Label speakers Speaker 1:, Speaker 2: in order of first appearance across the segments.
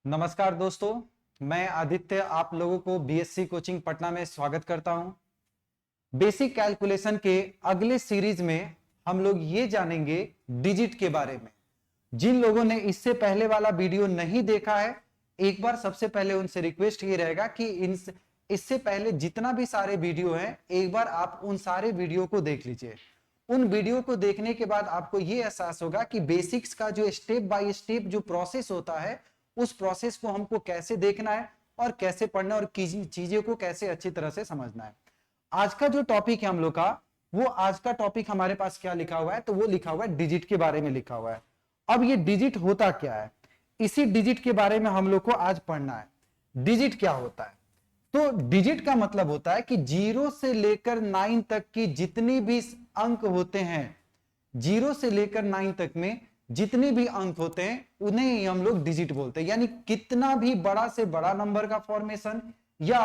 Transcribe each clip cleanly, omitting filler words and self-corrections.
Speaker 1: नमस्कार दोस्तों, मैं आदित्य आप लोगों को बीएससी कोचिंग पटना में स्वागत करता हूं। बेसिक कैलकुलेशन के अगले सीरीज में हम लोग ये जानेंगे डिजिट के बारे में। जिन लोगों ने इससे पहले वाला वीडियो नहीं देखा है, एक बार सबसे पहले उनसे रिक्वेस्ट ये रहेगा कि इससे पहले जितना भी सारे वीडियो हैं, एक बार आप उन सारे वीडियो को देख लीजिए। उन वीडियो को देखने के बाद आपको ये एहसास होगा कि बेसिक्स का जो स्टेप बाय स्टेप जो प्रोसेस होता है, उस प्रोसेस को हमको कैसे देखना है और कैसे पढ़ना और चीजें को कैसे अच्छी तरह से समझना है। आज का जो टॉपिक है हम लोग का, वो आज का टॉपिक हमारे पास क्या लिखा हुआ है, तो वो लिखा हुआ है डिजिट के बारे में लिखा हुआ है। अब ये डिजिट होता क्या है, इसी डिजिट के बारे में हम लोग को आज पढ़ना है। डिजिट क्या होता है? तो डिजिट का मतलब होता है कि 0 से लेकर 9 तक की जितनी भी अंक होते हैं, 0 से लेकर 9 तक में जितने भी अंक होते हैं, उन्हें ही हम लोग डिजिट बोलते हैं। यानी कितना भी बड़ा से बड़ा नंबर का फॉर्मेशन या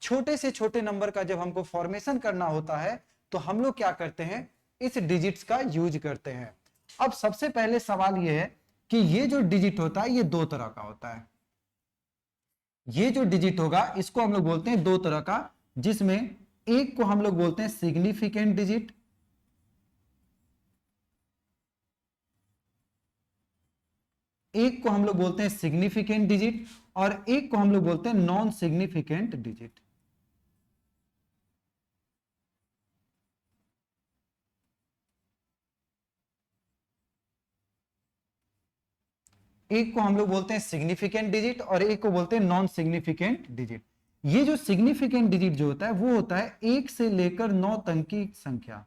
Speaker 1: छोटे से छोटे नंबर का जब हमको फॉर्मेशन करना होता है, तो हम लोग क्या करते हैं, इस डिजिट्स का यूज करते हैं। अब सबसे पहले सवाल यह है कि ये जो डिजिट होता है, ये दो तरह का होता है। ये जो डिजिट होगा, इसको हम लोग बोलते हैं दो तरह का, जिसमें एक को हम लोग बोलते हैं सिग्निफिकेंट डिजिट, एक को हम लोग बोलते हैं सिग्निफिकेंट डिजिट और एक को हम लोग बोलते हैं नॉन सिग्निफिकेंट डिजिट। एक को हम लोग बोलते हैं सिग्निफिकेंट डिजिट और एक को बोलते हैं नॉन सिग्निफिकेंट डिजिट। ये जो सिग्निफिकेंट डिजिट जो होता है, वो होता है 1 से लेकर 9 तक की संख्या।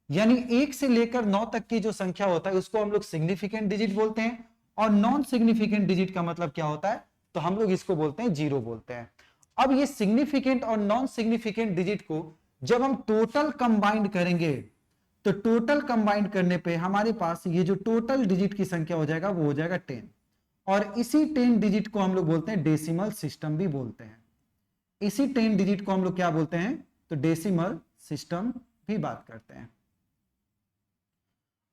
Speaker 1: यानी 1 से लेकर 9 तक की जो संख्या होता है, उसको हम लोग सिग्निफिकेंट डिजिट बोलते हैं। और नॉन सिग्निफिकेंट डिजिट का मतलब क्या होता है, तो हम लोग इसको बोलते हैं जीरो बोलते हैं। अब ये सिग्निफिकेंट और नॉन सिग्निफिकेंट डिजिट को जब हम टोटल कंबाइंड करेंगे, तो टोटल कंबाइंड करने पे हमारे पास ये जो टोटल डिजिट की संख्या हो जाएगा, वो हो जाएगा 10। और इसी 10 डिजिट को हम लोग बोलते हैं डेसिमल सिस्टम भी बोलते हैं। इसी 10 डिजिट को हम लोग क्या बोलते हैं, तो डेसिमल सिस्टम भी बात करते हैं।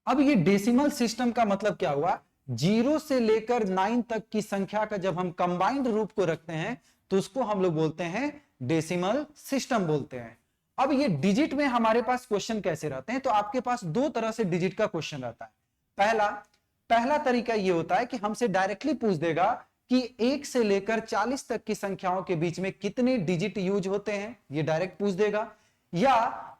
Speaker 1: अब ये डेसिमल सिस्टम का मतलब क्या हुआ, 0 से लेकर 9 तक की संख्या का जब हम कंबाइंड रूप को रखते हैं, तो उसको हम लोग बोलते हैं डेसिमल सिस्टम बोलते हैं। अब ये डिजिट में हमारे पास क्वेश्चन कैसे रहते हैं, तो आपके पास दो तरह से डिजिट का क्वेश्चन रहता है। पहला तरीका ये होता है कि हमसे डायरेक्टली पूछ देगा कि 1 से लेकर 40 तक की संख्याओं के बीच में कितने डिजिट यूज होते हैं, ये डायरेक्ट पूछ देगा। या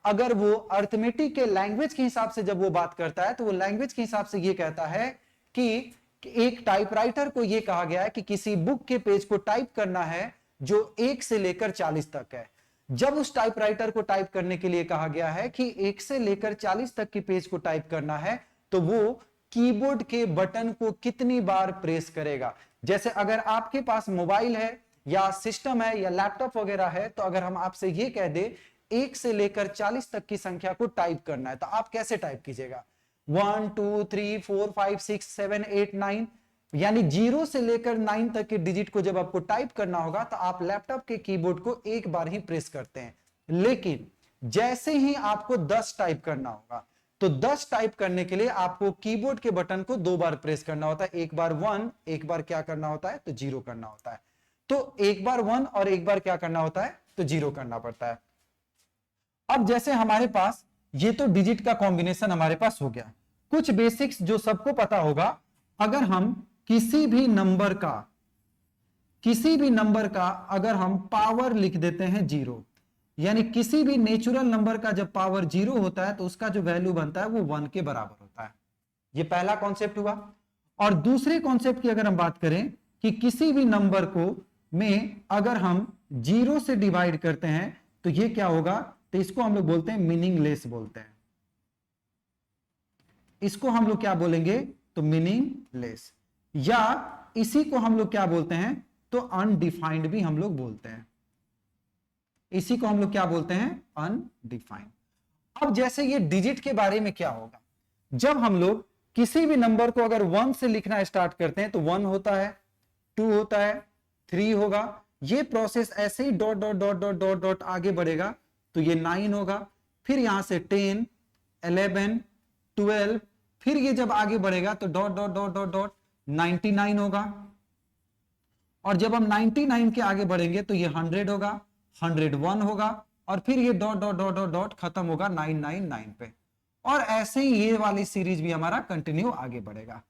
Speaker 1: अगर वो अर्थमेटिक के लैंग्वेज के हिसाब से जब वो बात करता है, तो वो लैंग्वेज के हिसाब से ये कहता है कि एक टाइपराइटर को ये कहा गया है कि किसी बुक के पेज को टाइप करना है जो 1 से लेकर 40 तक है। जब उस टाइपराइटर को टाइप करने के लिए कहा गया है कि 1 से लेकर 40 तक की पेज को टाइप करना है, तो वो कीबोर्ड के बटन को कितनी बार प्रेस करेगा। जैसे अगर आपके पास मोबाइल है या सिस्टम है या लैपटॉप वगैरह है, तो अगर हम आपसे ये कह दे 1 से लेकर 40 तक की संख्या को टाइप करना है, तो आप कैसे टाइप कीजिएगा, 1 2 3 4 5 6 7 8 9। यानी 0 से लेकर 9 तक के डिजिट को जब आपको टाइप करना होगा, तो आप लैपटॉप के कीबोर्ड को एक बार ही प्रेस करते हैं। लेकिन जैसे ही आपको 10 टाइप करना होगा, तो 10 टाइप करने के लिए आपको कीबोर्ड के बटन को दो बार प्रेस करना होता है। एक बार 1, एक बार क्या करना होता है, तो 0 करना होता है। तो एक बार 1 और एक बार क्या करना होता है, तो 0 करना पड़ता है। अब जैसे हमारे पास ये तो डिजिट का कॉम्बिनेशन हमारे पास हो गया। कुछ बेसिक्स जो सबको पता होगा, अगर हम किसी भी नंबर का अगर हम पावर लिख देते हैं 0, यानी किसी भी नेचुरल नंबर का जब पावर 0 होता है, तो उसका जो वैल्यू बनता है वो 1 के बराबर होता है। ये पहला कॉन्सेप्ट हुआ। और दूसरे कॉन्सेप्ट की अगर हम बात करें कि किसी भी नंबर को में अगर हम 0 से डिवाइड करते हैं, तो ये क्या होगा, तो इसको हम लोग बोलते हैं मीनिंगलेस बोलते हैं। इसको हम लोग क्या बोलेंगे, तो मीनिंगलेस। या इसी को हम लोग क्या बोलते हैं, तो अनडिफाइंड भी हम लोग बोलते हैं। इसी को हम लोग क्या बोलते हैं, अनडिफाइंड। अब जैसे ये डिजिट के बारे में क्या होगा, जब हम लोग किसी भी नंबर को अगर 1 से लिखना स्टार्ट करते हैं, तो 1 होता है, 2 होता है, 3 होगा। ये प्रोसेस ऐसे ही dot dot dot dot dot dot आगे बढ़ेगा, तो ये 9 होगा। फिर यहां से 10, 11, 12, फिर ये जब आगे बढ़ेगा तो dot dot dot dot dot 99 होगा। और जब हम 99 के आगे बढ़ेंगे तो ये 100 होगा, 101 होगा, और फिर ये dot dot dot dot dot खत्म होगा 999 पे। और ऐसे ही ये वाली सीरीज भी हमारा कंटिन्यू आगे बढ़ेगा।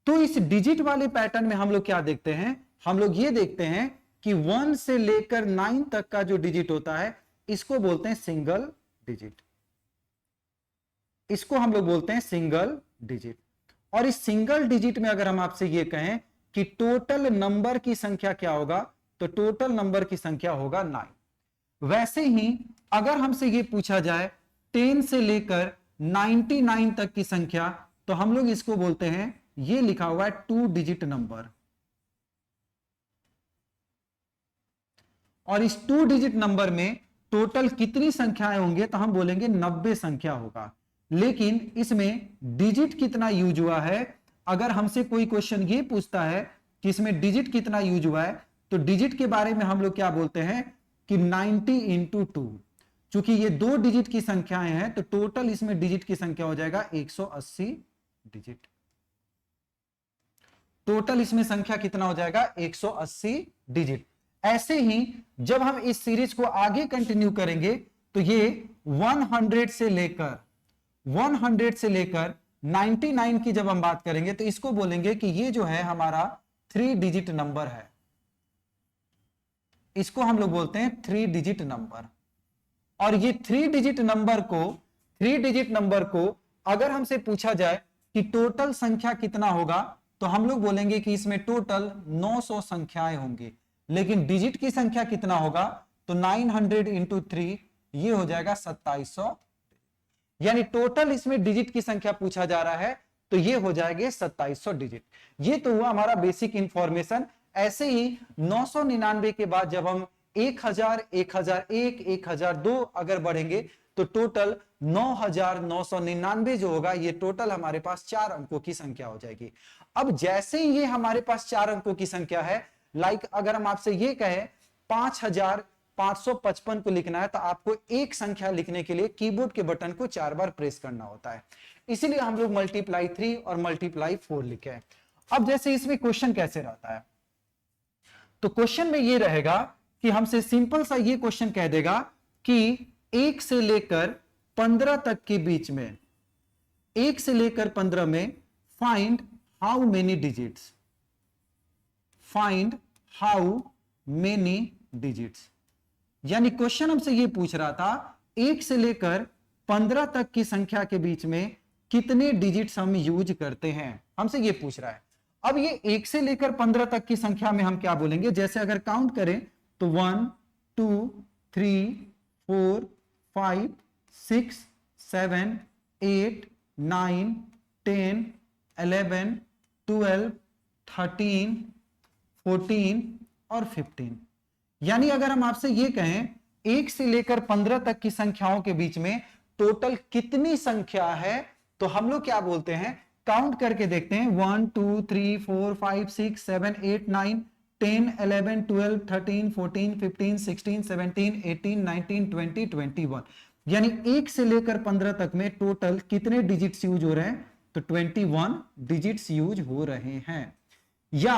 Speaker 1: तो इस डिजिट वाले पैटर्न में हम लोग क्या देखते हैं, हम लोग ये देखते हैं कि 1 से लेकर 9 तक का जो डिजिट होता है इसको बोलते हैं सिंगल डिजिट, इसको हम लोग बोलते हैं सिंगल डिजिट। और इस सिंगल डिजिट में अगर हम आपसे ये कहें कि टोटल नंबर की संख्या क्या होगा, तो टोटल नंबर की संख्या होगा 9। वैसे ही अगर हमसे ये पूछा जाए 10 से लेकर 99 तक की संख्या, तो हम लोग इसको बोलते हैं, ये लिखा हुआ है 2 डिजिट नंबर। और इस 2 डिजिट नंबर में टोटल कितनी संख्याएं होंगे, तो हम बोलेंगे 90 संख्या होगा। लेकिन इसमें डिजिट कितना यूज हुआ है, अगर हमसे कोई क्वेश्चन ये पूछता है कि इसमें डिजिट कितना यूज हुआ है, तो डिजिट के बारे में हम लोग क्या बोलते हैं कि 90 इंटू 2। चूंकि ये 2 डिजिट की संख्याएं हैं तो टोटल इसमें डिजिट की संख्या हो जाएगा 180 डिजिट। टोटल इसमें संख्या कितना हो जाएगा 180 डिजिट। ऐसे ही जब हम इस सीरीज को आगे कंटिन्यू करेंगे तो ये 100 से लेकर 99 की जब हम बात करेंगे तो इसको बोलेंगे कि ये जो है हमारा 3 डिजिट नंबर है, इसको हम लोग बोलते हैं 3 डिजिट नंबर। और ये 3 डिजिट नंबर को अगर हमसे पूछा जाए कि टोटल संख्या कितना होगा, तो हम लोग बोलेंगे कि इसमें टोटल 900 संख्याएं होंगी। लेकिन डिजिट की संख्या कितना होगा, तो 900 इंटू 3 ये हो जाएगा 2700। यानी टोटल इसमें डिजिट की संख्या पूछा जा रहा है तो ये हो जाएंगे 2700 डिजिट। ये तो हुआ हमारा बेसिक इंफॉर्मेशन। ऐसे ही 999 के बाद जब हम 1000, 1001, 1002 अगर बढ़ेंगे तो टोटल 9999 जो होगा, ये टोटल हमारे पास 4 अंकों की संख्या हो जाएगी। अब जैसे ही ये हमारे पास 4 अंकों की संख्या है, लाइक अगर हम आपसे ये कहें 5555 को लिखना है, तो आपको एक संख्या लिखने के लिए कीबोर्ड के बटन को 4 बार प्रेस करना होता है। इसीलिए हम लोग मल्टीप्लाई 3 और मल्टीप्लाई 4 लिखे हैं। अब जैसे इसमें क्वेश्चन कैसे रहता है, तो क्वेश्चन में ये रहेगा कि हमसे सिंपल सा ये क्वेश्चन कह देगा कि 1 से लेकर 15 तक के बीच में, 1 से लेकर 15 में find how many digits, find how many digits. यानी क्वेश्चन हमसे ये पूछ रहा था 1 से लेकर 15 तक की संख्या के बीच में कितने डिजिट्स हम यूज करते हैं, हमसे ये पूछ रहा है। अब ये 1 से लेकर 15 तक की संख्या में हम क्या बोलेंगे, जैसे अगर काउंट करें तो 1 2 3 4 5 6 7 8 9 10 11 12 13 14 और 15। यानी अगर हम आपसे ये कहें 1 से लेकर 15 तक की संख्याओं के बीच में टोटल कितनी संख्या है, तो हम लोग क्या बोलते हैं, काउंट करके देखते हैं 1 2 3 4 5 6 7 8 9 10 11 12 13 14 15 16 17 18 19 20 21। यानी 1 से लेकर 15 तक में टोटल कितने डिजिट्स यूज हो रहे हैं, तो 21 डिजिट्स यूज हो रहे हैं। या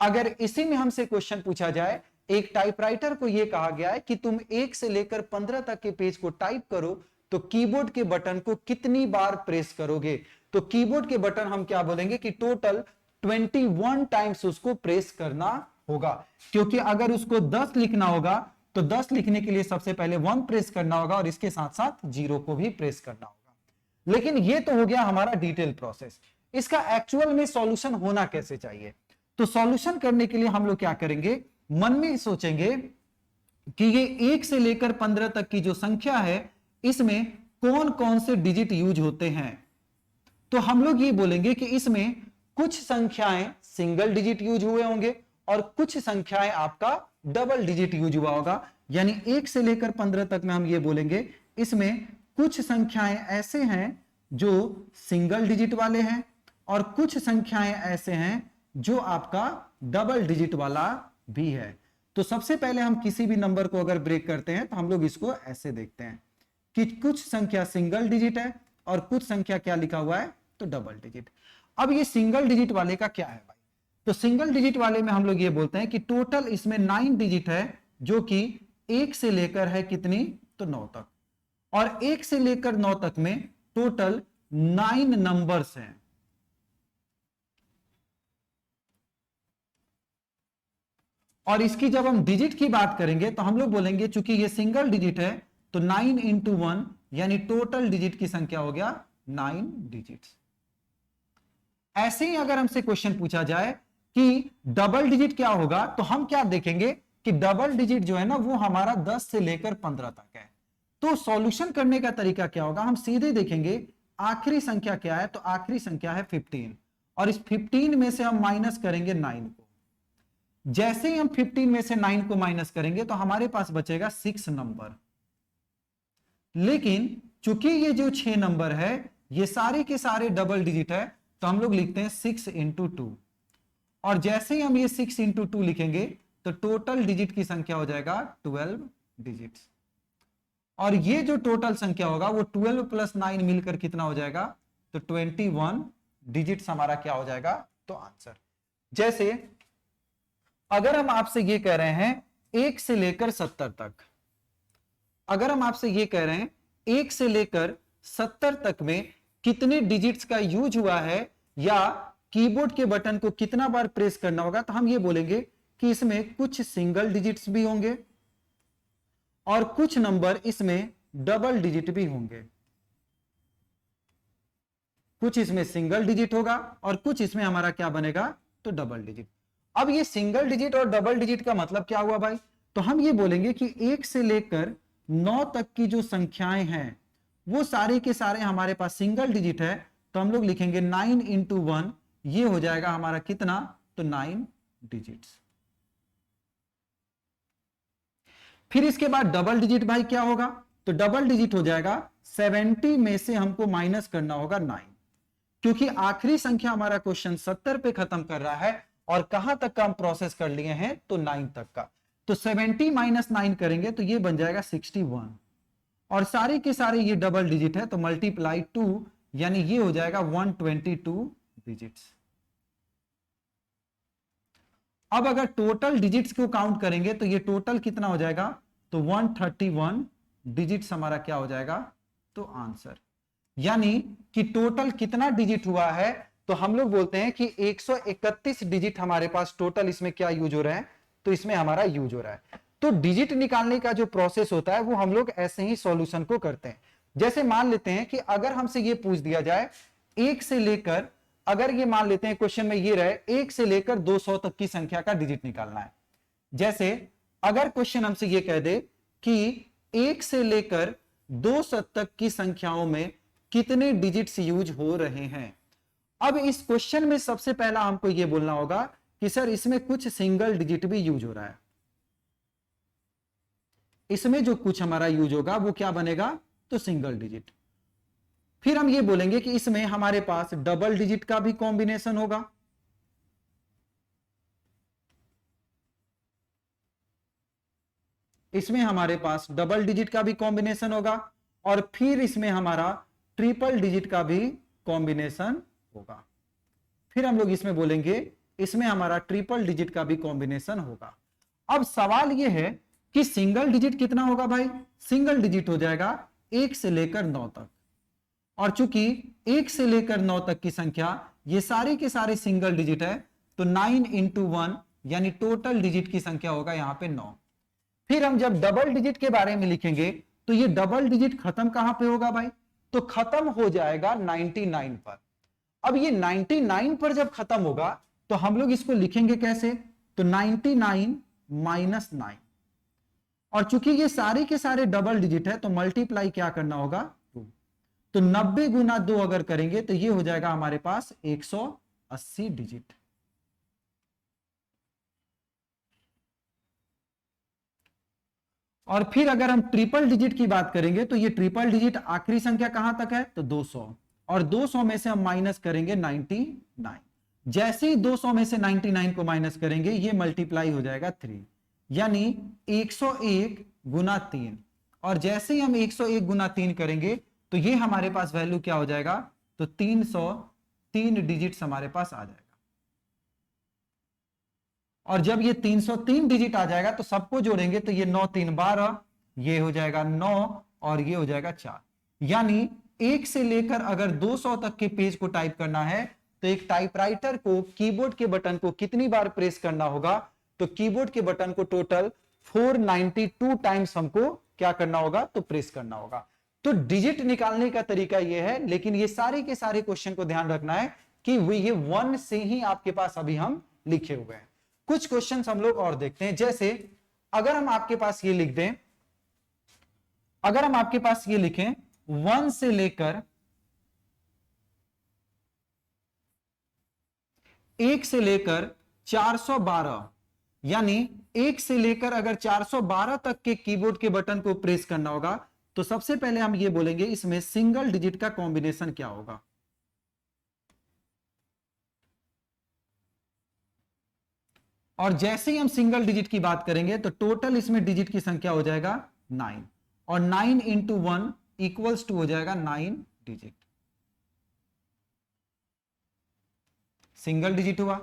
Speaker 1: अगर इसी में हमसे क्वेश्चन पूछा जाए, एक टाइपराइटर को यह कहा गया है कि तुम 1 से लेकर 15 तक के पेज को टाइप करो तो कीबोर्ड के बटन को कितनी बार प्रेस करोगे, तो कीबोर्ड के बटन हम क्या बोलेंगे कि टोटल 21 टाइम्स उसको प्रेस करना होगा। क्योंकि अगर उसको 10 लिखना होगा तो 10 लिखने के लिए सबसे पहले 1 प्रेस करना होगा और इसके साथ साथ 0 को भी प्रेस करना होगा। लेकिन ये तो हो गया हमारा डिटेल प्रोसेस। इसका एक्चुअल में सॉल्यूशन होना कैसे चाहिए, तो सॉल्यूशन करने के लिए हम लोग क्या करेंगे, मन में सोचेंगे कि ये 1 से लेकर 15 तक की जो संख्या है इसमें कौन कौन से डिजिट यूज होते हैं। तो हम लोग ये बोलेंगे कि इसमें कुछ संख्याएं सिंगल डिजिट यूज हुए होंगे और कुछ संख्याएं आपका डबल डिजिट यूज हुआ होगा। यानी 1 से लेकर 15 तक में हम ये बोलेंगे इसमें कुछ संख्याएं ऐसे हैं जो सिंगल डिजिट वाले हैं और कुछ संख्याएं ऐसे हैं जो आपका डबल डिजिट वाला भी है। तो सबसे पहले हम किसी भी नंबर को अगर ब्रेक करते हैं तो हम लोग इसको ऐसे देखते हैं कि कुछ संख्या सिंगल डिजिट है और कुछ संख्या क्या लिखा हुआ है, तो डबल डिजिट। अब ये सिंगल डिजिट वाले का क्या है भाई, तो सिंगल डिजिट वाले में हम लोग ये बोलते हैं कि टोटल इसमें 9 डिजिट है, जो कि 1 से लेकर है कितनी, तो 9 तक। और 1 से लेकर 9 तक में टोटल 9 नंबर्स हैं। और इसकी जब हम डिजिट की बात करेंगे तो हम लोग बोलेंगे चूंकि ये सिंगल डिजिट है तो 9 इंटू 1 यानी टोटल डिजिट की संख्या हो गया 9 डिजिट्स। ऐसे ही अगर हमसे क्वेश्चन पूछा जाए कि डबल डिजिट क्या होगा, तो हम क्या देखेंगे कि डबल डिजिट जो है ना वो हमारा 10 से लेकर 15 तक है। तो सॉल्यूशन करने का तरीका क्या होगा, हम सीधे देखेंगे आखिरी संख्या क्या है, तो आखिरी संख्या है 15 और इस 15 में से हम माइनस करेंगे 9 को। जैसे ही हम 15 में से 9 को माइनस करेंगे तो हमारे पास बचेगा 6 नंबर। लेकिन चूंकि ये जो 6 नंबर है ये सारे के सारे डबल डिजिट है, तो हम लोग लिखते हैं 6 इंटू 2। और जैसे ही हम ये 6 इंटू 2 लिखेंगे तो टोटल डिजिट की संख्या हो जाएगा 12 डिजिट्स। और ये जो टोटल संख्या होगा वो 12 प्लस 9 मिलकर कितना हो जाएगा, तो 21 डिजिट्स हमारा क्या हो जाएगा, तो आंसर। जैसे अगर हम आपसे ये कह रहे हैं 1 से लेकर 70 तक, अगर हम आपसे ये कह रहे हैं 1 से लेकर 70 तक में कितने डिजिट्स का यूज हुआ है या कीबोर्ड के बटन को कितना बार प्रेस करना होगा, तो हम ये बोलेंगे कि इसमें कुछ सिंगल डिजिट्स भी होंगे और कुछ नंबर इसमें डबल डिजिट भी होंगे। कुछ इसमें सिंगल डिजिट होगा और कुछ इसमें हमारा क्या बनेगा, तो डबल डिजिट। अब ये सिंगल डिजिट और डबल डिजिट का मतलब क्या हुआ भाई, तो हम ये बोलेंगे कि 1 से लेकर 9 तक की जो संख्याएं हैं वो सारे के सारे हमारे पास सिंगल डिजिट है, तो हम लोग लिखेंगे 9 इंटू 1, ये हो जाएगा हमारा कितना, तो 9 डिजिट्स। फिर इसके बाद डबल डिजिट भाई क्या होगा, तो डबल डिजिट हो जाएगा 70 में से हमको माइनस करना होगा 9, क्योंकि आखिरी संख्या हमारा क्वेश्चन 70 पे खत्म कर रहा है और कहां तक का हम प्रोसेस कर लिए हैं, तो 9 तक का। तो 70 माइनस 9 करेंगे तो ये बन जाएगा 61 और सारे के सारे ये डबल डिजिट है, तो मल्टीप्लाई 2 यानी ये हो जाएगा 122 डिजिट्स। अब अगर टोटल डिजिट्स को काउंट करेंगे तो ये टोटल कितना हो जाएगा, तो 131 डिजिट्स हमारा क्या हो जाएगा, तो आंसर। यानी कि टोटल कितना डिजिट हुआ है, तो हम लोग बोलते हैं कि 131 डिजिट हमारे पास टोटल इसमें क्या यूज हो रहा है, तो इसमें हमारा यूज हो रहा है। तो डिजिट निकालने का जो प्रोसेस होता है वो हम लोग ऐसे ही सॉल्यूशन को करते हैं। जैसे मान लेते हैं कि अगर हमसे ये पूछ दिया जाए 1 से लेकर, अगर ये मान लेते हैं क्वेश्चन में ये रहे 1 से लेकर 200 तक की संख्या का डिजिट निकालना है। जैसे अगर क्वेश्चन हमसे ये कह दे कि 1 से लेकर 200 तक की संख्याओं में कितने डिजिट्स यूज हो रहे हैं। अब इस क्वेश्चन में सबसे पहला हमको यह बोलना होगा कि सर इसमें कुछ सिंगल डिजिट भी यूज हो रहा है। इसमें जो कुछ हमारा यूज होगा वो क्या बनेगा, तो सिंगल डिजिट। फिर हम ये बोलेंगे कि इसमें हमारे पास डबल डिजिट का भी कॉम्बिनेशन होगा। इसमें हमारे पास डबल डिजिट का भी कॉम्बिनेशन होगा और फिर इसमें हमारा ट्रिपल डिजिट का भी कॉम्बिनेशन होगा। फिर हम लोग इसमें बोलेंगे इसमें हमारा ट्रिपल डिजिट का भी कॉम्बिनेशन होगा। अब सवाल यह है कि सिंगल डिजिट कितना होगा भाई, सिंगल डिजिट हो जाएगा 1 से लेकर 9 तक। और चूंकि 1 से लेकर 9 तक की संख्या ये सारे के सारे सिंगल डिजिट है, तो 9 इंटू 1 यानी टोटल डिजिट की संख्या होगा यहां पे 9। फिर हम जब डबल डिजिट के बारे में लिखेंगे तो ये डबल डिजिट खत्म कहां पे होगा भाई, तो खत्म हो जाएगा 99 पर। अब ये 99 पर जब खत्म होगा तो हम लोग इसको लिखेंगे कैसे, तो 99 माइनस 9। और चूंकि ये सारे के सारे डबल डिजिट है तो मल्टीप्लाई क्या करना होगा, 2। तो 90 गुना 2 अगर करेंगे तो ये हो जाएगा हमारे पास 180 डिजिट। और फिर अगर हम ट्रिपल डिजिट की बात करेंगे तो ये ट्रिपल डिजिट आखिरी संख्या कहां तक है, तो 200। और 200 में से हम माइनस करेंगे 99। जैसे ही 200 में से 99 को माइनस करेंगे ये मल्टीप्लाई हो जाएगा 3, यानी 101 गुना 3। और जैसे ही हम 101 गुना 3 करेंगे तो ये हमारे पास वैल्यू क्या हो जाएगा, तो 303 डिजिट्स हमारे पास आ जाएगा। और जब ये 303 डिजिट आ जाएगा तो सबको जोड़ेंगे तो ये 9 3 12, ये हो जाएगा 9 और ये हो जाएगा 4। यानी 1 से लेकर अगर 200 तक के पेज को टाइप करना है तो एक टाइपराइटर को कीबोर्ड के बटन को कितनी बार प्रेस करना होगा, तो कीबोर्ड के बटन को टोटल 492 टाइम्स हमको क्या करना होगा, तो प्रेस करना होगा। तो डिजिट निकालने का तरीका यह है, लेकिन ये सारे के सारे क्वेश्चन को ध्यान रखना है कि ये 1 से ही आपके पास अभी हम लिखे हुए हैं। कुछ क्वेश्चंस हम लोग और देखते हैं, जैसे अगर हम आपके पास ये लिख दें, अगर हम आपके पास ये लिखें 1 से लेकर 1 से लेकर 412, यानी 1 से लेकर अगर 412 तक के कीबोर्ड के बटन को प्रेस करना होगा, तो सबसे पहले हम ये बोलेंगे इसमें सिंगल डिजिट का कॉम्बिनेशन क्या होगा। और जैसे ही हम सिंगल डिजिट की बात करेंगे तो टोटल इसमें डिजिट की संख्या हो जाएगा 9, और 9 इंटू 1 इक्वल्स टू हो जाएगा 9 डिजिट, सिंगल डिजिट हुआ।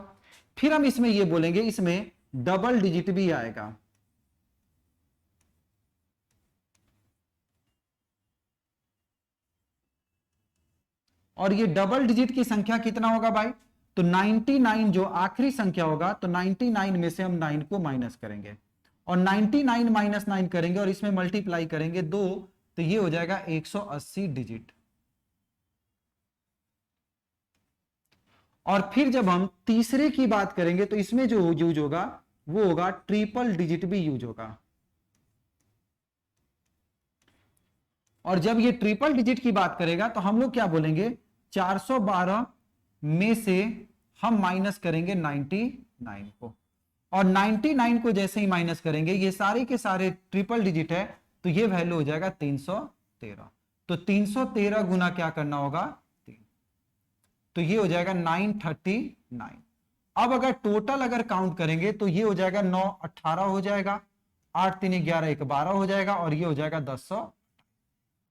Speaker 1: फिर हम इसमें ये बोलेंगे इसमें डबल डिजिट भी आएगा, और ये डबल डिजिट की संख्या कितना होगा भाई, तो 99 जो आखिरी संख्या होगा, तो 99 में से हम 9 को माइनस करेंगे और 99 माइनस 9 करेंगे और इसमें मल्टीप्लाई करेंगे 2, तो ये हो जाएगा 180 डिजिट। और फिर जब हम तीसरे की बात करेंगे तो इसमें जो यूज होगा वो होगा ट्रिपल डिजिट भी यूज होगा, और जब ये ट्रिपल डिजिट की बात करेगा तो हम लोग क्या बोलेंगे, 412 में से हम माइनस करेंगे 99 को, और 99 को जैसे ही माइनस करेंगे, ये सारे के सारे ट्रिपल डिजिट है, तो ये वैल्यू हो जाएगा 313। तो 313 गुना क्या करना होगा, 3, तो ये हो जाएगा 939। अब अगर टोटल अगर काउंट करेंगे तो ये हो जाएगा 9 18 हो जाएगा, 8 3 11 1 12 हो जाएगा, और ये हो जाएगा 10।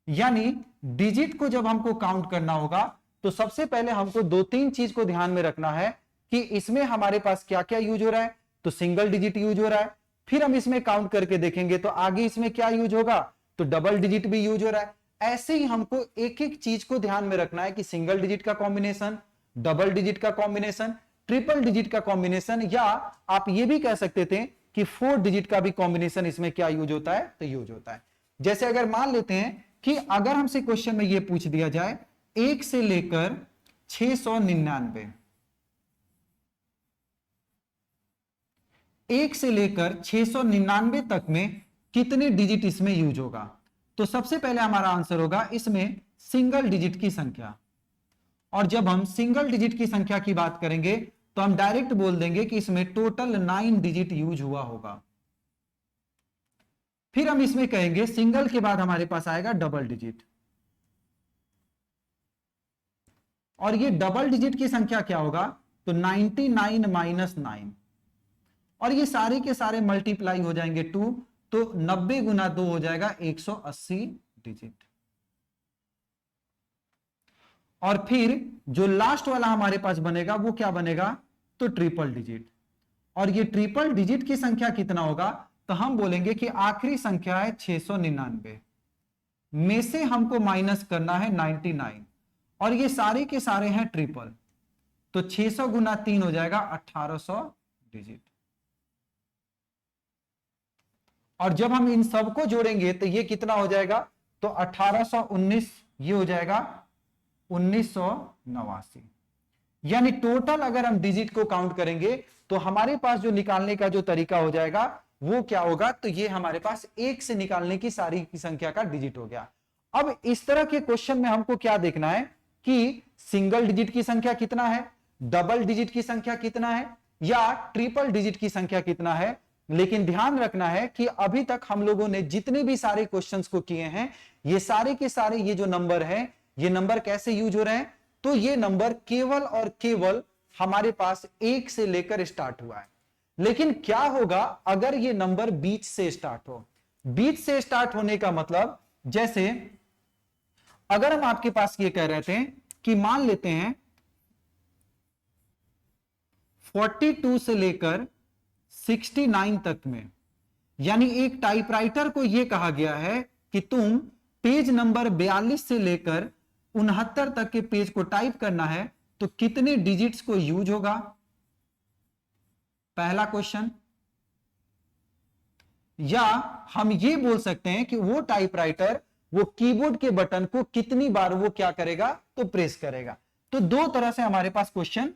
Speaker 1: यानी डिजिट को जब हमको काउंट करना होगा तो सबसे पहले हमको 2-3 चीज को ध्यान में रखना है कि इसमें हमारे पास क्या क्या यूज हो रहा है, तो सिंगल डिजिट यूज हो रहा है। फिर हम इसमें काउंट करके देखेंगे तो आगे इसमें क्या यूज होगा, तो डबल डिजिट भी यूज हो रहा है। ऐसे ही हमको एक एक चीज को ध्यान में रखना है कि सिंगल डिजिट का कॉम्बिनेशन, डबल डिजिट का कॉम्बिनेशन, ट्रिपल डिजिट का कॉम्बिनेशन, या आप ये भी कह सकते थे कि 4 डिजिट का भी कॉम्बिनेशन इसमें क्या यूज होता है, तो यूज होता है। जैसे अगर मान लेते हैं कि अगर हमसे क्वेश्चन में यह पूछ दिया जाए 1 से लेकर 699, 1 से लेकर 699 तक में कितने डिजिट इसमें यूज होगा, तो सबसे पहले हमारा आंसर होगा इसमें सिंगल डिजिट की संख्या। और जब हम सिंगल डिजिट की संख्या की बात करेंगे तो हम डायरेक्ट बोल देंगे कि इसमें टोटल 9 डिजिट यूज हुआ होगा। फिर हम इसमें कहेंगे सिंगल के बाद हमारे पास आएगा डबल डिजिट, और ये डबल डिजिट की संख्या क्या होगा, तो 99 माइनस 9, और ये सारे के सारे मल्टीप्लाई हो जाएंगे 2, तो 90 गुना 2 हो जाएगा 180 डिजिट। और फिर जो लास्ट वाला हमारे पास बनेगा वो क्या बनेगा, तो ट्रिपल डिजिट, और ये ट्रिपल डिजिट की संख्या कितना होगा, तो हम बोलेंगे कि आखिरी संख्या है 699 में से हमको माइनस करना है 99, और ये सारे के सारे हैं ट्रिपल, तो 600 गुना 3 हो जाएगा 1800 डिजिट। और जब हम इन सबको जोड़ेंगे तो ये कितना हो जाएगा, तो 1819, ये हो जाएगा 1989। यानी टोटल अगर हम डिजिट को काउंट करेंगे तो हमारे पास जो निकालने का जो तरीका हो जाएगा वो क्या होगा, तो ये हमारे पास 1 से निकालने की सारी की संख्या का डिजिट हो गया। अब इस तरह के क्वेश्चन में हमको क्या देखना है कि सिंगल डिजिट की संख्या कितना है, डबल डिजिट की संख्या कितना है, या ट्रिपल डिजिट की संख्या कितना है। लेकिन ध्यान रखना है कि अभी तक हम लोगों ने जितने भी सारे क्वेश्चंस को किए हैं, ये सारे के सारे ये जो नंबर है, ये नंबर कैसे यूज हो रहे हैं, तो ये नंबर केवल और केवल हमारे पास 1 से लेकर स्टार्ट हुआ है। लेकिन क्या होगा अगर ये नंबर बीच से स्टार्ट हो, बीच से स्टार्ट होने का मतलब, जैसे अगर हम आपके पास ये कह रहे थे कि मान लेते हैं 42 से लेकर 69 तक में, यानी एक टाइपराइटर को यह कहा गया है कि तुम पेज नंबर 42 से लेकर 69 तक के पेज को टाइप करना है, तो कितने डिजिट्स को यूज होगा? पहला क्वेश्चन। या हम ये बोल सकते हैं कि वो टाइपराइटर वो कीबोर्ड के बटन को कितनी बार वो क्या करेगा, तो प्रेस करेगा। तो दो तरह से हमारे पास क्वेश्चन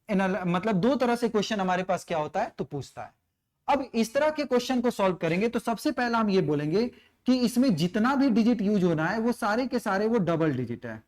Speaker 1: मतलब दो तरह से क्वेश्चन हमारे पास क्या होता है, तो पूछता है। अब इस तरह के क्वेश्चन को सॉल्व करेंगे तो सबसे पहला हम ये बोलेंगे कि इसमें जितना भी डिजिट यूज होना है वो सारे के सारे वो डबल डिजिट है।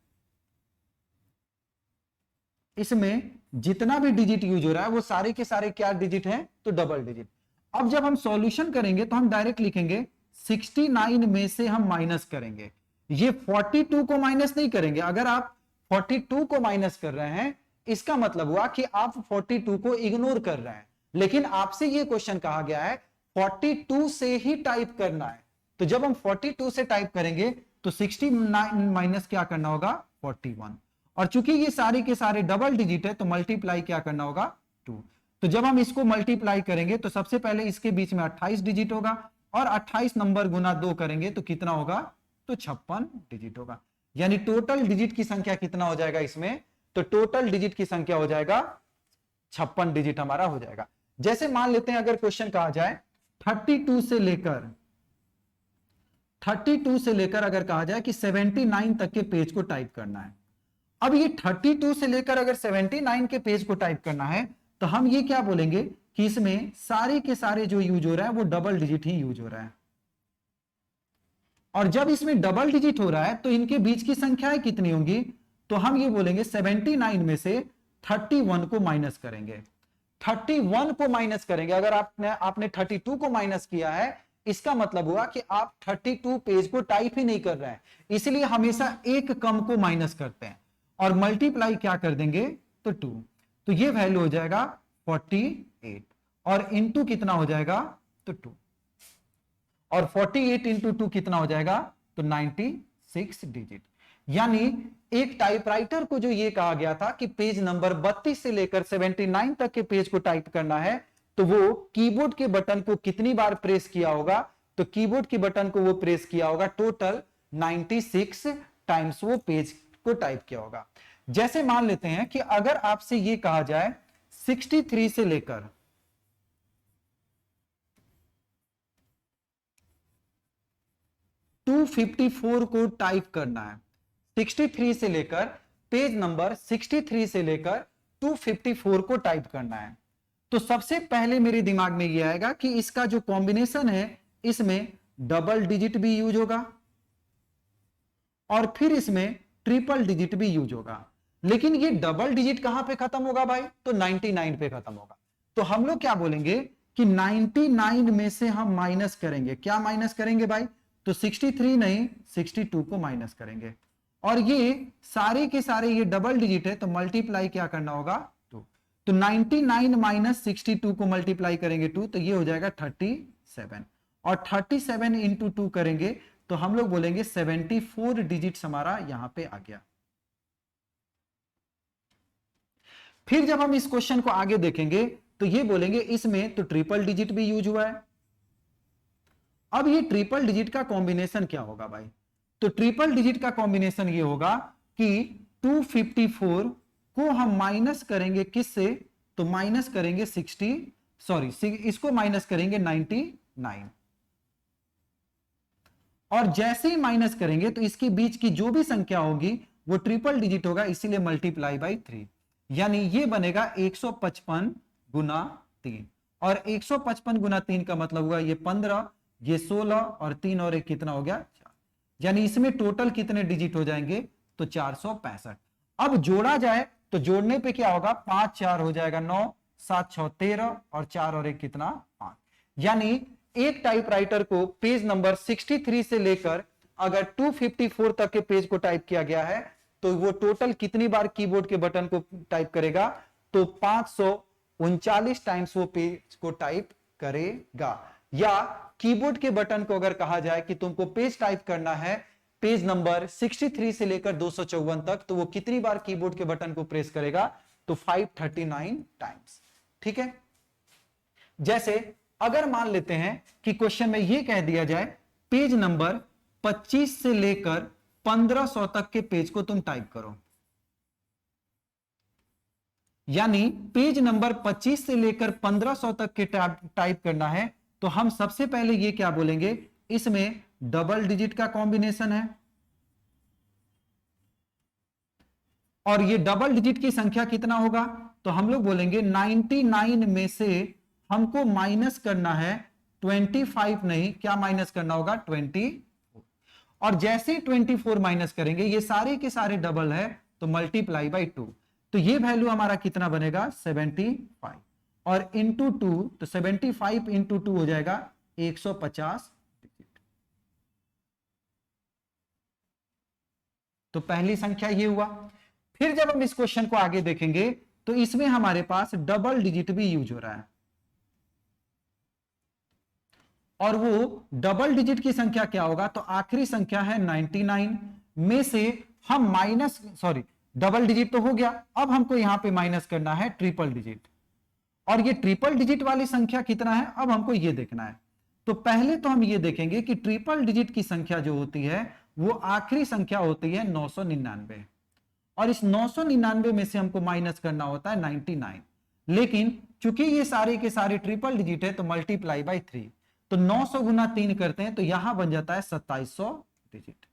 Speaker 1: इसमें जितना भी डिजिट यूज हो रहा है वो सारे के सारे क्या डिजिट हैं, तो डबल डिजिट। अब जब हम सॉल्यूशन करेंगे तो हम डायरेक्ट लिखेंगे 69 में से हम माइनस करेंगे, ये 42 को माइनस नहीं करेंगे। अगर आप 42 को माइनस कर रहे हैं इसका मतलब हुआ कि आप 42 को इग्नोर कर रहे हैं, लेकिन आपसे ये क्वेश्चन कहा गया है 42 से ही टाइप करना है। तो जब हम 42 से टाइप करेंगे तो 69 माइनस क्या करना होगा, 41। और चूंकि ये सारे के सारे डबल डिजिट है तो मल्टीप्लाई क्या करना होगा, 2। तो जब हम इसको मल्टीप्लाई करेंगे तो सबसे पहले इसके बीच में 28 डिजिट होगा, और 28 नंबर गुना 2 करेंगे तो कितना होगा, तो 56 डिजिट होगा। यानी टोटल डिजिट की संख्या कितना हो जाएगा इसमें, तो टोटल डिजिट की संख्या हो जाएगा 56 डिजिट हमारा हो जाएगा। जैसे मान लेते हैं अगर क्वेश्चन कहा जाए 32 से लेकर अगर कहा जाए कि 79 तक के पेज को टाइप करना है। अब ये 32 से लेकर अगर 79 के पेज को टाइप करना है तो हम ये क्या बोलेंगे कि इसमें सारे के सारे जो यूज हो रहा है वो डबल डिजिट ही यूज हो रहा है। और जब इसमें डबल डिजिट हो रहा है तो इनके बीच की संख्याएं कितनी होंगी, तो हम ये बोलेंगे 79 में से 31 को माइनस करेंगे। 31 को माइनस करेंगे, अगर आपने 32 को माइनस किया है इसका मतलब हुआ कि आप 32 पेज को टाइप ही नहीं कर रहे हैं, इसलिए हमेशा एक कम को माइनस करते हैं और मल्टीप्लाई क्या कर देंगे, तो 2। तो ये वैल्यू हो जाएगा 48 और इंटू कितना हो जाएगा, तो 2। और 48 इंटू 2 कितना हो जाएगा, तो 96 डिजिट। यानी एक टाइपराइटर को जो ये कहा गया था कि पेज नंबर 32 से लेकर 79 तक के पेज को टाइप करना है, तो वो कीबोर्ड के बटन को कितनी बार प्रेस किया होगा, तो कीबोर्ड के बटन को वो प्रेस किया होगा टोटल 96 टाइम्स वो पेज को टाइप किया होगा। जैसे मान लेते हैं कि अगर आपसे ये कहा जाए 63 से लेकर 254 को टाइप करना है, 63 से लेकर पेज नंबर 63 से लेकर 254 को टाइप करना है, तो सबसे पहले मेरे दिमाग में यह आएगा कि इसका जो कॉम्बिनेशन है इसमें डबल डिजिट भी यूज होगा और फिर इसमें ट्रिपल डिजिट भी यूज होगा। लेकिन ये डबल डिजिट कहां पे खत्म होगा भाई, तो 99 पे खत्म होगा। तो हम लोग क्या बोलेंगे कि 99 में से हम माइनस करेंगे, क्या माइनस करेंगे भाई, तो 63 नहीं 62 को माइनस करेंगे। और ये सारे के सारे ये डबल डिजिट है तो मल्टीप्लाई क्या करना होगा, 2। तो 99 माइनस 62 को मल्टीप्लाई करेंगे 2, तो ये हो जाएगा 37। और 37 इंटू 2 करेंगे तो हम लोग बोलेंगे 74 डिजिट्स हमारा यहां पे आ गया। फिर जब हम इस क्वेश्चन को आगे देखेंगे तो ये बोलेंगे इसमें तो ट्रिपल डिजिट भी यूज हुआ है। अब ये ट्रिपल डिजिट का कॉम्बिनेशन क्या होगा भाई, तो ट्रिपल डिजिट का कॉम्बिनेशन ये होगा कि 254 को हम माइनस करेंगे किससे, तो माइनस करेंगे इसको माइनस करेंगे 99, और जैसे ही माइनस करेंगे तो इसके बीच की जो भी संख्या होगी वो ट्रिपल डिजिट होगा, इसीलिए मल्टीप्लाई बाई 3। यानी ये बनेगा 155 गुना 3, और 155 गुना 3 का मतलब हुआ ये 15, ये 16 और 3 और 1 कितना हो गया, 4। यानी इसमें टोटल कितने डिजिट हो जाएंगे, तो 465। अब जोड़ा जाए तो जोड़ने पे क्या होगा, 5 4 हो जाएगा 9, 7 6 13 और 4 और 1 कितना, 5। यानी एक टाइपराइटर को पेज नंबर 63 से लेकर अगर 254 तक के पेज को टाइप किया गया है तो वो टोटल कितनी बार कीबोर्ड के बटन को टाइप करेगा, तो 539 टाइम्स वो पेज को टाइप करेगा। या कीबोर्ड के बटन को अगर कहा जाए कि तुमको पेज टाइप करना है पेज नंबर 63 से लेकर 254 तक, तो वो कितनी बार कीबोर्ड के बटन को प्रेस करेगा, तो 539 टाइम्स। ठीक है, जैसे अगर मान लेते हैं कि क्वेश्चन में यह कह दिया जाए पेज नंबर 25 से लेकर 1500 तक के पेज को तुम टाइप करो, यानी पेज नंबर 25 से लेकर 1500 तक के टाइप करना है, तो हम सबसे पहले ये क्या बोलेंगे, इसमें डबल डिजिट का कॉम्बिनेशन है और ये डबल डिजिट की संख्या कितना होगा, तो हम लोग बोलेंगे 99 में से हमको माइनस करना है 25, नहीं क्या माइनस करना होगा 20, और जैसे 24 माइनस करेंगे ये सारे के सारे डबल है तो मल्टीप्लाई बाई 2, तो ये वैल्यू हमारा कितना बनेगा 75 और इंटू 2, तो 75 इंटू 2 हो जाएगा 150 डिजिट। तो पहली संख्या ये हुआ। फिर जब हम इस क्वेश्चन को आगे देखेंगे तो इसमें हमारे पास डबल डिजिट भी यूज हो रहा है और वो डबल डिजिट की संख्या क्या होगा, तो आखिरी संख्या है 99 में से हम माइनस, सॉरी डबल डिजिट तो हो गया, अब हमको यहां पे माइनस करना है ट्रिपल डिजिट, और ये ट्रिपल डिजिट वाली संख्या कितना है अब हमको ये देखना है। तो पहले तो हम ये देखेंगे कि ट्रिपल डिजिट की संख्या जो होती है वो आखिरी संख्या होती है 999, और इस 999 में से हमको माइनस करना होता है 99, लेकिन चूंकि ये सारे के सारे ट्रिपल डिजिट है तो मल्टीप्लाई बाई 3, तो 900 गुना 3 करते हैं तो यहां बन जाता है 2700 डिजिट।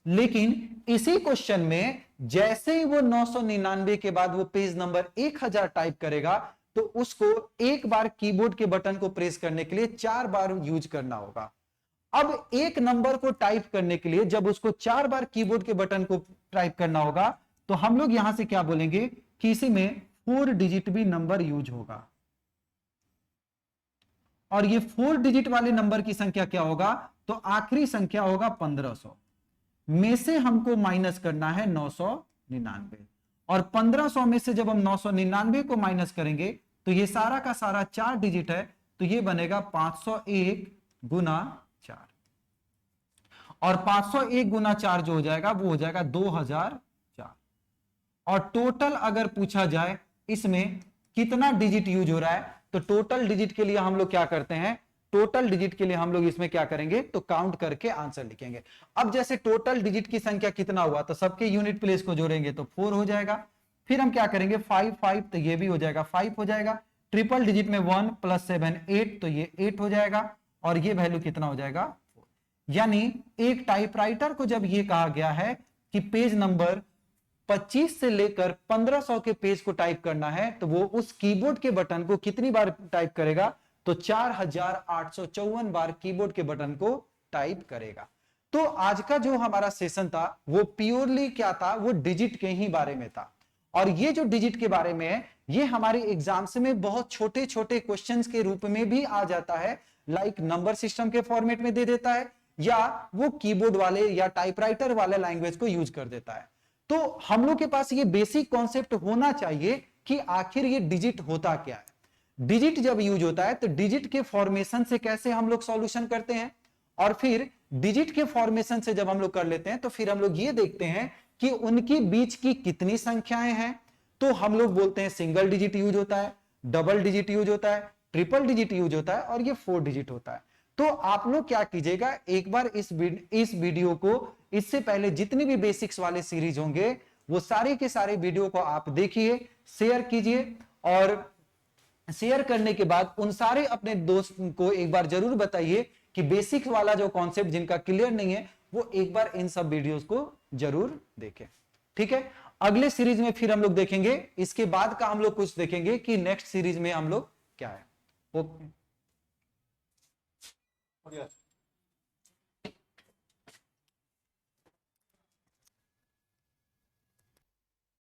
Speaker 1: लेकिन इसी क्वेश्चन में जैसे ही वो 999 के बाद वो पेज नंबर 1000 टाइप करेगा तो उसको एक बार कीबोर्ड के बटन को प्रेस करने के लिए 4 बार यूज करना होगा। अब एक नंबर को टाइप करने के लिए जब उसको 4 बार कीबोर्ड के बटन को टाइप करना होगा तो हम लोग यहां से क्या बोलेंगे कि इसी में 4 डिजिट भी नंबर यूज होगा, और ये 4 डिजिट वाले नंबर की संख्या क्या होगा, तो आखिरी संख्या होगा 1500 में से हमको माइनस करना है 999, और 1500 में से जब हम 999 को माइनस करेंगे तो ये सारा का सारा 4 डिजिट है, तो ये बनेगा 501 गुना 4, और 501 गुना 4 जो हो जाएगा वो हो जाएगा 2004। और टोटल अगर पूछा जाए इसमें कितना डिजिट यूज हो रहा है, तो टोटल डिजिट के लिए हम लोग क्या करते हैं, टोटल डिजिट के लिए हम लोग इसमें क्या करेंगे, तो काउंट करके आंसर लिखेंगे। अब जैसे टोटल डिजिट की संख्या कितना हुआ तो सबके यूनिट प्लेस को जोड़ेंगे तो 4 हो जाएगा, फिर हम क्या करेंगे 5 5 तो ये भी हो जाएगा 5 हो जाएगा, ट्रिपल डिजिट में 1 + 7 8 तो ये 8 हो जाएगा, और ये वैल्यू कितना हो जाएगा 4। यानी एक टाइपराइटर को जब ये कहा गया है कि पेज नंबर 25 से लेकर 1500 के पेज को टाइप करना है तो वो उस कीबोर्ड के बटन को कितनी बार टाइप करेगा, तो 4854 बार कीबोर्ड के बटन को टाइप करेगा। तो आज का जो हमारा सेशन था वो प्योरली क्या था, वो डिजिट के ही बारे में था, और ये जो डिजिट के बारे में है ये हमारे एग्जाम्स में बहुत छोटे छोटे क्वेश्चंस के रूप में भी आ जाता है, लाइक नंबर सिस्टम के फॉर्मेट में दे देता है, या वो कीबोर्ड वाले या टाइपराइटर वाले लैंग्वेज को यूज कर देता है। तो हम लोग के पास ये बेसिक कॉन्सेप्ट होना चाहिए कि आखिर ये डिजिट होता क्या है। डिजिट जब यूज होता है तो डिजिट के फॉर्मेशन से कैसे हम लोग सॉल्यूशन करते हैं, और फिर डिजिट के फॉर्मेशन से जब हम लोग कर लेते हैं तो फिर हम लोग ये देखते हैं कि उनकी बीच की कितनी संख्याएं हैं। तो हम लोग बोलते हैं सिंगल डिजिट यूज होता है, डबल डिजिट यूज होता है, ट्रिपल डिजिट यूज होता है, और ये 4 डिजिट होता है। तो आप लोग क्या कीजिएगा, एक बार इस वीडियो को, इससे पहले जितनी भी बेसिक्स वाले सीरीज होंगे वो सारे के सारे वीडियो को आप देखिए, शेयर कीजिए, और शेयर करने के बाद उन सारे अपने दोस्त को एक बार जरूर बताइए कि बेसिक्स वाला जो कॉन्सेप्ट जिनका क्लियर नहीं है वो एक बार इन सब वीडियोस को जरूर देखें। ठीक है, अगले सीरीज में फिर हम लोग देखेंगे, इसके बाद का हम लोग कुछ देखेंगे कि नेक्स्ट सीरीज में हम लोग क्या है। ओके।